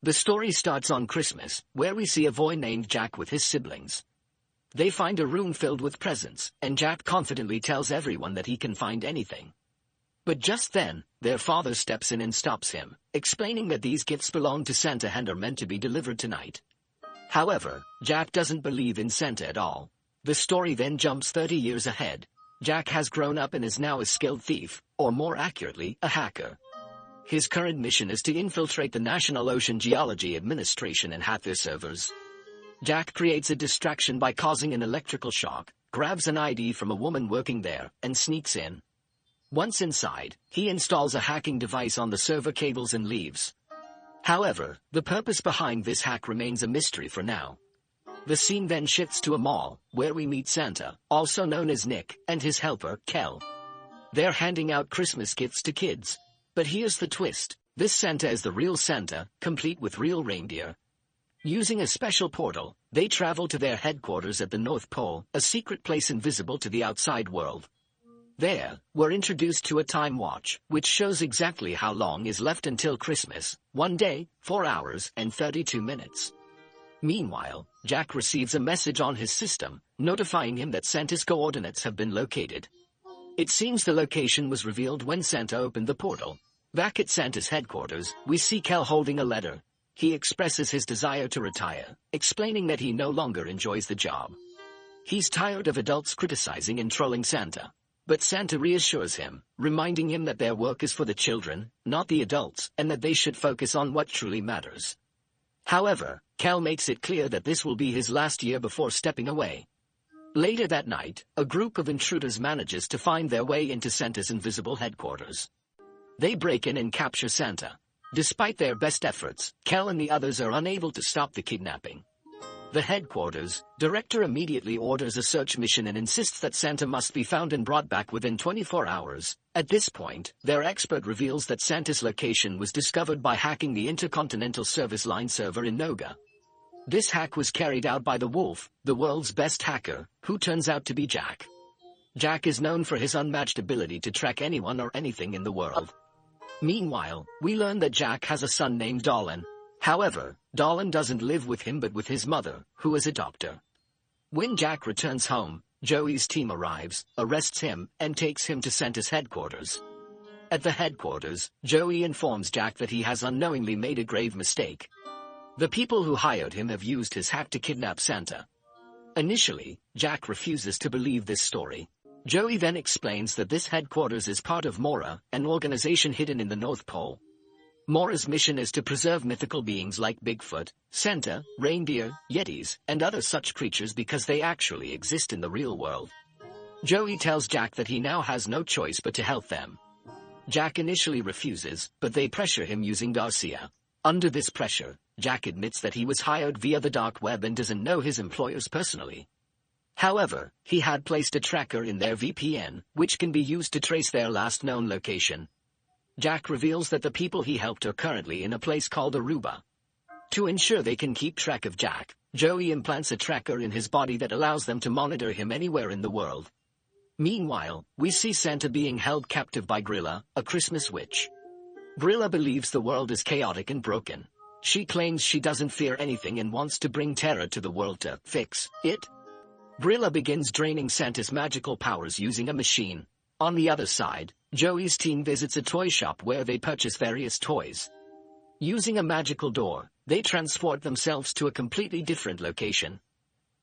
The story starts on Christmas, where we see a boy named Jack with his siblings. They find a room filled with presents, and Jack confidently tells everyone that he can find anything. But just then, their father steps in and stops him, explaining that these gifts belong to Santa and are meant to be delivered tonight. However, Jack doesn't believe in Santa at all. The story then jumps 30 years ahead. Jack has grown up and is now a skilled thief, or more accurately, a hacker. His current mission is to infiltrate the National Ocean Geology Administration and hack their servers. Jack creates a distraction by causing an electrical shock, grabs an ID from a woman working there, and sneaks in. Once inside, he installs a hacking device on the server cables and leaves. However, the purpose behind this hack remains a mystery for now. The scene then shifts to a mall, where we meet Santa, also known as Nick, and his helper, Kel. They're handing out Christmas gifts to kids. But here's the twist. This Santa is the real Santa, complete with real reindeer. Using a special portal, they travel to their headquarters at the North Pole, a secret place invisible to the outside world. There, we're introduced to a time watch, which shows exactly how long is left until Christmas: 1 day, 4 hours, and 32 minutes. Meanwhile, Jack receives a message on his system, notifying him that Santa's coordinates have been located. It seems the location was revealed when Santa opened the portal. Back at Santa's headquarters, we see Kel holding a letter. He expresses his desire to retire, explaining that he no longer enjoys the job. He's tired of adults criticizing and trolling Santa. But Santa reassures him, reminding him that their work is for the children, not the adults, and that they should focus on what truly matters. However, Kel makes it clear that this will be his last year before stepping away. Later that night, a group of intruders manages to find their way into Santa's invisible headquarters. They break in and capture Santa. Despite their best efforts, Kel and the others are unable to stop the kidnapping. The headquarters director immediately orders a search mission and insists that Santa must be found and brought back within 24 hours. At this point, their expert reveals that Santa's location was discovered by hacking the Intercontinental Service Line server in Noga. This hack was carried out by the Wolf, the world's best hacker, who turns out to be Jack. Jack is known for his unmatched ability to track anyone or anything in the world. Meanwhile, we learn that Jack has a son named Dolan. However, Dolan doesn't live with him but with his mother, who is a doctor. When Jack returns home, Joey's team arrives, arrests him, and takes him to Santa's headquarters. At the headquarters, Joey informs Jack that he has unknowingly made a grave mistake. The people who hired him have used his hack to kidnap Santa. Initially, Jack refuses to believe this story. Joey then explains that this headquarters is part of Mora, an organization hidden in the North Pole. Mora's mission is to preserve mythical beings like Bigfoot, Santa, reindeer, yetis, and other such creatures because they actually exist in the real world. Joey tells Jack that he now has no choice but to help them. Jack initially refuses, but they pressure him using Garcia. Under this pressure, Jack admits that he was hired via the dark web and doesn't know his employers personally. However, he had placed a tracker in their VPN, which can be used to trace their last known location. Jack reveals that the people he helped are currently in a place called Aruba. To ensure they can keep track of Jack, Joey implants a tracker in his body that allows them to monitor him anywhere in the world. Meanwhile, we see Santa being held captive by Grilla, a Christmas witch. Grilla believes the world is chaotic and broken. She claims she doesn't fear anything and wants to bring terror to the world to fix it. Grilla begins draining Santa's magical powers using a machine. On the other side, Joey's team visits a toy shop where they purchase various toys. Using a magical door, they transport themselves to a completely different location.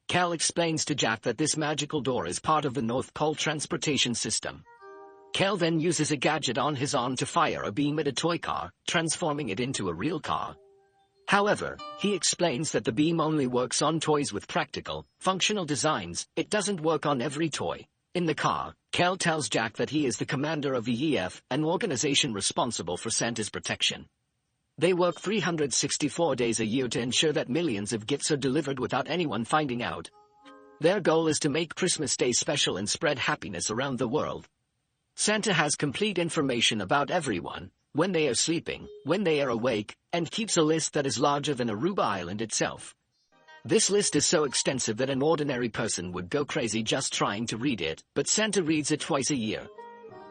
Cal explains to Jack that this magical door is part of the North Pole transportation system. Cal then uses a gadget on his arm to fire a beam at a toy car, transforming it into a real car. However, he explains that the beam only works on toys with practical, functional designs. It doesn't work on every toy. In the car, Cal tells Jack that he is the commander of the EF, an organization responsible for Santa's protection. They work 364 days a year to ensure that millions of gifts are delivered without anyone finding out. Their goal is to make Christmas Day special and spread happiness around the world. Santa has complete information about everyone, when they are sleeping, when they are awake, and keeps a list that is larger than Aruba Island itself. This list is so extensive that an ordinary person would go crazy just trying to read it, but Santa reads it twice a year.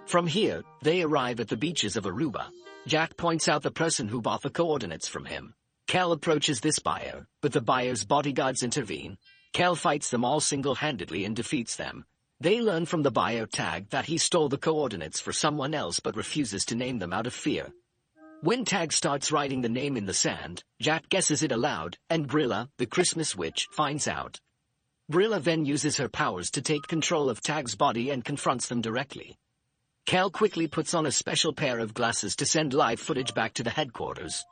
From here, they arrive at the beaches of Aruba. Jack points out the person who bought the coordinates from him. Kel approaches this buyer, but the buyer's bodyguards intervene. Kel fights them all single-handedly and defeats them. They learn from the buyer Tag that he stole the coordinates for someone else but refuses to name them out of fear. When Tag starts writing the name in the sand, Jack guesses it aloud, and Brilla, the Christmas witch, finds out. Brilla then uses her powers to take control of Tag's body and confronts them directly. Kel quickly puts on a special pair of glasses to send live footage back to the headquarters.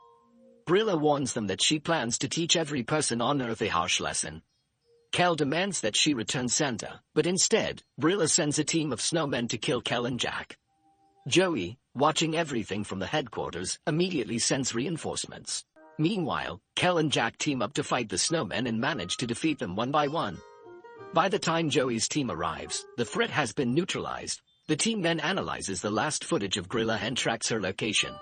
Brilla warns them that she plans to teach every person on Earth a harsh lesson. Kel demands that she return Santa, but instead, Brilla sends a team of snowmen to kill Kel and Jack. Joey, watching everything from the headquarters, immediately sends reinforcements. Meanwhile, Kel and Jack team up to fight the snowmen and manage to defeat them one by one. By the time Joey's team arrives, the threat has been neutralized. The team then analyzes the last footage of Brilla and tracks her location.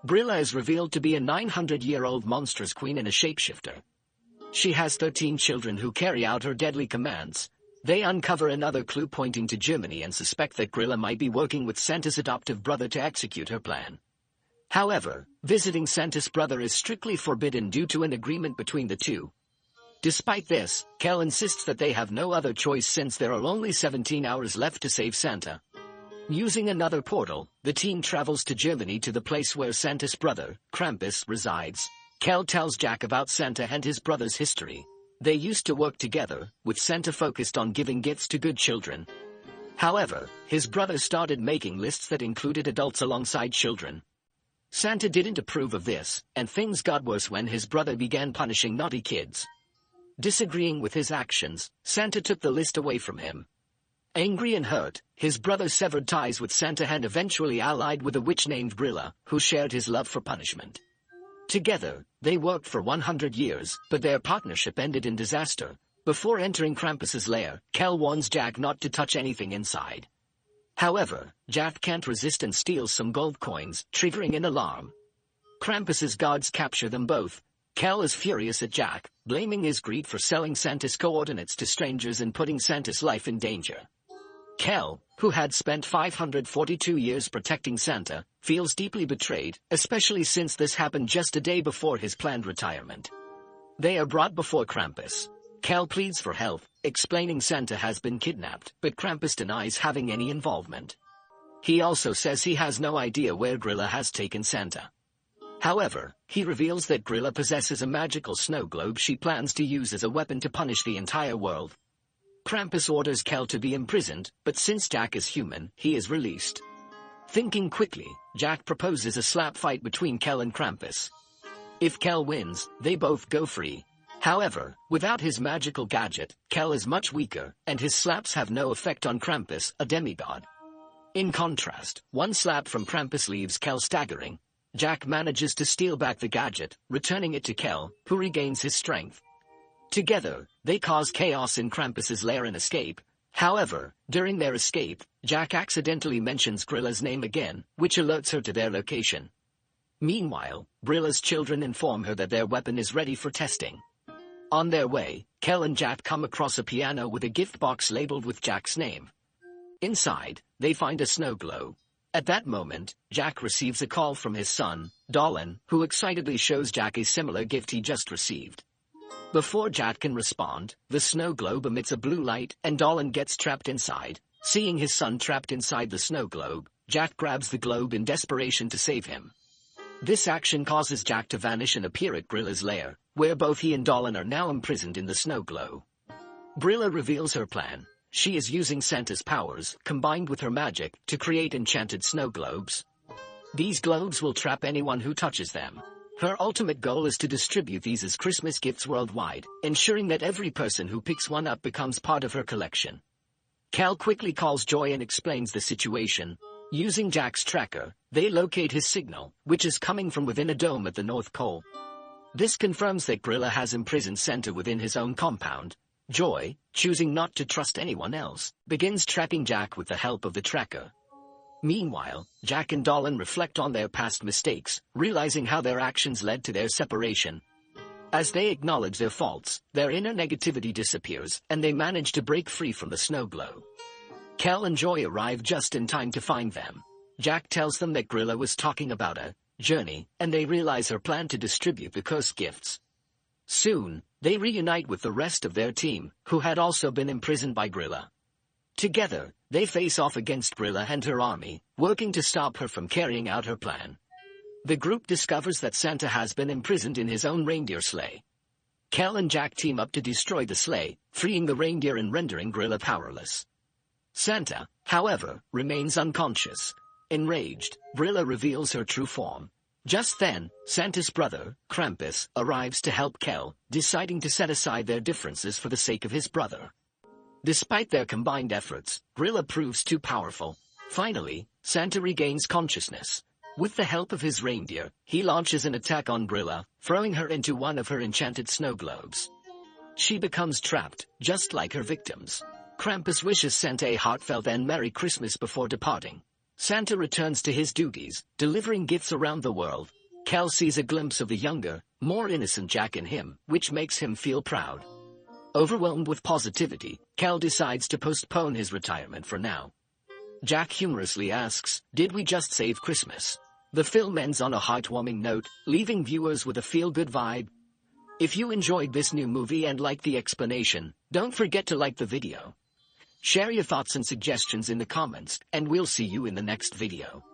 Brilla is revealed to be a 900-year-old monstrous queen and a shapeshifter. She has 13 children who carry out her deadly commands. They uncover another clue pointing to Germany and suspect that Brilla might be working with Santa's adoptive brother to execute her plan. However, visiting Santa's brother is strictly forbidden due to an agreement between the two. Despite this, Kel insists that they have no other choice since there are only 17 hours left to save Santa. Using another portal, the team travels to Germany to the place where Santa's brother, Krampus, resides. Kel tells Jack about Santa and his brother's history. They used to work together, with Santa focused on giving gifts to good children. However, his brother started making lists that included adults alongside children. Santa didn't approve of this, and things got worse when his brother began punishing naughty kids. Disagreeing with his actions, Santa took the list away from him. Angry and hurt, his brother severed ties with Santa and eventually allied with a witch named Brilla, who shared his love for punishment. Together, they worked for 100 years, but their partnership ended in disaster. Before entering Krampus's lair, Kel warns Jack not to touch anything inside. However, Jack can't resist and steals some gold coins, triggering an alarm. Krampus's guards capture them both. Kel is furious at Jack, blaming his greed for selling Santa's coordinates to strangers and putting Santa's life in danger. Kel, who had spent 542 years protecting Santa, feels deeply betrayed, especially since this happened just a day before his planned retirement. They are brought before Krampus. Kel pleads for help, explaining Santa has been kidnapped, but Krampus denies having any involvement. He also says he has no idea where Brilla has taken Santa. However, he reveals that Brilla possesses a magical snow globe she plans to use as a weapon to punish the entire world. Krampus orders Kel to be imprisoned, but since Jack is human, he is released. Thinking quickly, Jack proposes a slap fight between Kel and Krampus. If Kel wins, they both go free. However, without his magical gadget, Kel is much weaker, and his slaps have no effect on Krampus, a demigod. In contrast, one slap from Krampus leaves Kel staggering. Jack manages to steal back the gadget, returning it to Kel, who regains his strength. Together, they cause chaos in Krampus's lair and escape. However, during their escape, Jack accidentally mentions Brilla's name again, which alerts her to their location. Meanwhile, Brilla's children inform her that their weapon is ready for testing. On their way, Kel and Jack come across a piano with a gift box labeled with Jack's name. Inside, they find a snow globe. At that moment, Jack receives a call from his son, Dolan, who excitedly shows Jack a similar gift he just received. Before Jack can respond, the snow globe emits a blue light, and Dolan gets trapped inside. Seeing his son trapped inside the snow globe, Jack grabs the globe in desperation to save him. This action causes Jack to vanish and appear at Brilla's lair, where both he and Dolan are now imprisoned in the snow globe. Brilla reveals her plan. She is using Santa's powers, combined with her magic, to create enchanted snow globes. These globes will trap anyone who touches them. Her ultimate goal is to distribute these as Christmas gifts worldwide, ensuring that every person who picks one up becomes part of her collection. Kel quickly calls Joy and explains the situation. Using Jack's tracker, they locate his signal, which is coming from within a dome at the North Pole. This confirms that Brilla has imprisoned Santa within his own compound. Joy, choosing not to trust anyone else, begins tracking Jack with the help of the tracker. Meanwhile, Jack and Dolan reflect on their past mistakes, realizing how their actions led to their separation. As they acknowledge their faults, their inner negativity disappears, and they manage to break free from the snow globe. Kel and Joy arrive just in time to find them. Jack tells them that Brilla was talking about her. journey, and they realize her plan to distribute the cursed gifts. Soon, they reunite with the rest of their team, who had also been imprisoned by Grilla. Together, they face off against Grilla and her army, working to stop her from carrying out her plan. The group discovers that Santa has been imprisoned in his own reindeer sleigh. Kel and Jack team up to destroy the sleigh, freeing the reindeer and rendering Grilla powerless. Santa, however, remains unconscious. Enraged, Grilla reveals her true form. Just then, Santa's brother, Krampus, arrives to help Kel, deciding to set aside their differences for the sake of his brother. Despite their combined efforts, Grilla proves too powerful. Finally, Santa regains consciousness. With the help of his reindeer, he launches an attack on Grilla, throwing her into one of her enchanted snow globes. She becomes trapped, just like her victims. Krampus wishes Santa a heartfelt and Merry Christmas before departing. Santa returns to his duties, delivering gifts around the world. Kel sees a glimpse of the younger, more innocent Jack in him, which makes him feel proud. Overwhelmed with positivity, Kel decides to postpone his retirement for now. Jack humorously asks, "Did we just save Christmas?" The film ends on a heartwarming note, leaving viewers with a feel-good vibe. If you enjoyed this new movie and liked the explanation, don't forget to like the video. Share your thoughts and suggestions in the comments, and we'll see you in the next video.